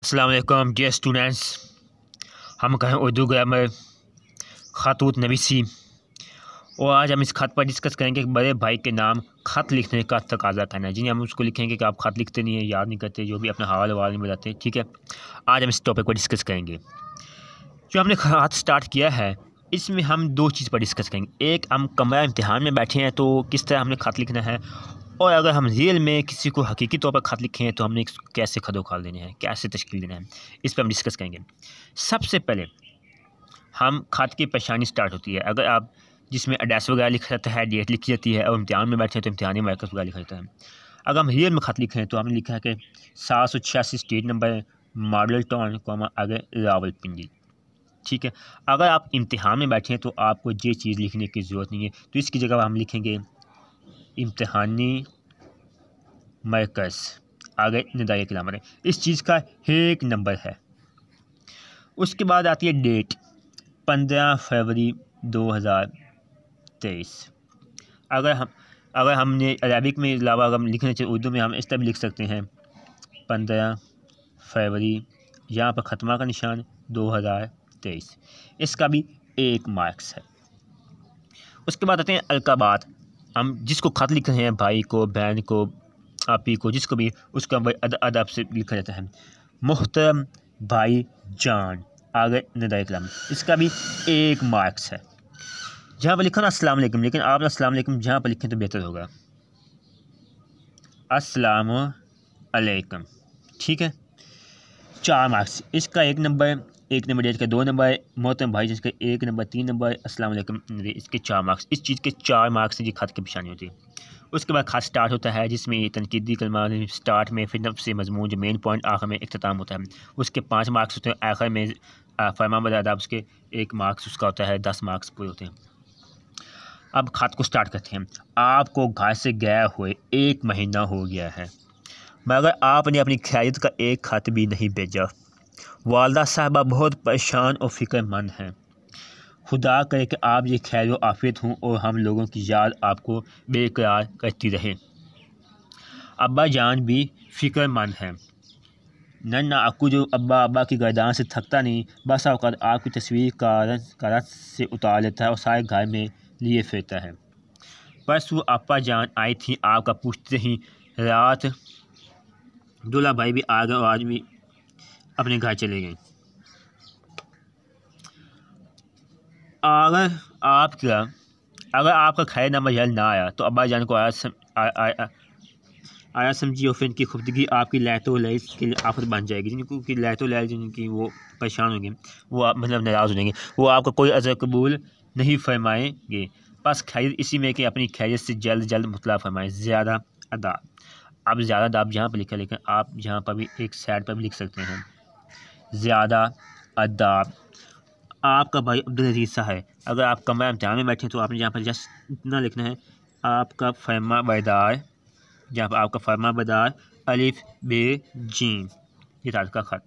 अस्सलाम वालेकुम dear students. हम कहें उर्दू ग्रामर ख़ातूत नवीसी, और आज हम इस ख़त पर डिस्कस करेंगे कि बड़े भाई के नाम ख़त लिखने का तकाज़ा करना है। जी हम उसको लिखेंगे कि आप ख़त लिखते नहीं हैं, याद नहीं करते, जो भी अपना हवाला वाल नहीं बताते। ठीक है, आज हम इस टॉपिक पर डिस्कस करेंगे। जो हमने ख़त स्टार्ट किया है इसमें हम दो चीज़ पर डिस्कस करेंगे। एक, हम कमरा इम्तिहान में बैठे हैं तो किस तरह हमने ख़त लिखना है, और अगर हम रियल में किसी को हकीकी तौर पर ख़त लिखे हैं तो हमने कैसे खत उखाल देने हैं, कैसे तश्कील देना है, इस पर हम डिस्कस करेंगे। सबसे पहले हम ख़त की परेशानी स्टार्ट होती है अगर आप जिसमें एड्रेस वगैरह लिखा जाता है, डेट लिखी जाती है, और इम्तिहान में बैठे हैं तो इम्तिहानी मरकज़ वगैरह लिखा जाता है। अगर हम रियल में ख़त लिखे हैं तो हमने लिखा है कि 786 स्ट्रीट नंबर, मॉडल टाउन, आगे रावलपिंडी। ठीक है, अगर आप इम्तिहान में बैठे हैं तो आपको ये चीज़ लिखने की ज़रूरत नहीं है, तो इसकी जगह हम लिखेंगे इम्तिहानी मरकज़, आगे निदाई की लामत है। इस चीज़ का एक नंबर है। उसके बाद आती है डेट 15 फरवरी 2023। अगर हमने अरबिक में अलावा अगर हम लिखना चाहिए उर्दू में, हम इस तरह भी लिख सकते हैं 15 फरवरी, यहाँ पर ख़त्मा का निशान 2023। इसका भी 1 मार्क्स है। उसके बाद आते हैं अलकाबात। हम जिसको ख़त लिख रहे हैं, भाई को, बहन को, आपी को, जिसको भी, उसका अदब से लिखा जाता है मुहतरम भाई जान, आगे निदाई कलाम। इसका भी 1 मार्क्स है। जहाँ पर लिखा ना अस्सलाम वालेकुम, लेकिन आप अस्सलाम वालेकुम जहाँ पर लिखें तो बेहतर होगा, अस्सलाम वालेकुम। ठीक है, 4 मार्क्स। इसका 1 नंबर, 1 नंबर, डेट का 2 नंबर, मोहतरम भाई जिसका 1 नंबर, 3 नंबर, अस्सलाम वालेकुम, इसके 4 मार्क्स। इस चीज़ के 4 मार्क्स से ये ख़त की पेशानी होती है। उसके बाद ख़त स्टार्ट होता है जिसमें तनकीदी कलमा स्टार्ट में, फिर नफ्स से मजमून जो मेन पॉइंट, आखिर में इख्तिताम होता है। उसके 5 मार्क्स होते हैं। आखिर में फरमान बदादाब उसके 1 मार्क्स उसका होता है, 10 मार्क्स पूरे होते हैं। अब ख़त को स्टार्ट करते हैं। आपको घर से गए हुए 1 महीना हो गया है, मगर आपने अपनी खैरियत का एक ख़त भी नहीं भेजा। वालदा साहबा बहुत परेशान और फ़िक्रमंद हैं। खुदा करे कि आप ये खैर व आफियत हों और हम लोगों की याद आपको बेकरार करती रहे। अब्बा जान भी फ़िक्रमंद हैं। नन्ना अक्कू जो अब्बा की गर्दान से थकता नहीं, बस औक़ात आपकी तस्वीर कारत से उतार लेता है और सारे घर में लिए फिरता है। परसों अप्पा जान आई थी, आपका पूछते ही रात दूल्हा भाई भी आ गए और आज भी अपने घर चले गए। अगर आपका खैरनामा जल्द ना आया तो अब्बा जान को आया समझिए, और फिर इनकी खुफदगी आपकी लैतो लैस के लिए आफत बन जाएगी। जिनकी लैतो लैस जिनकी वो परेशान होंगे, वो मतलब नाराज़ हो जाएंगे, वो आपका कोई अज़र कबूल नहीं फरमाएंगे। बस खैरियत इसी में कि अपनी खैरियत से जल्द मुतला फरमाएँ। ज़्यादा अदाब, अब ज़्यादा अदाब जहाँ पर लिखा, लेकिन आप जहाँ पर भी एक साइड पर भी लिख सकते हैं ज़्यादा अदाब। आपका भाई अब्दुल अजीज़ सा है। अगर आप कमरा इम्तिहान में बैठे हैं तो आपने यहाँ पर जस्ट इतना लिखना है, आपका फरमा बरदार, जहाँ पर आपका फरमा बरदार अलिफ बे जीम, ये था का ख़त।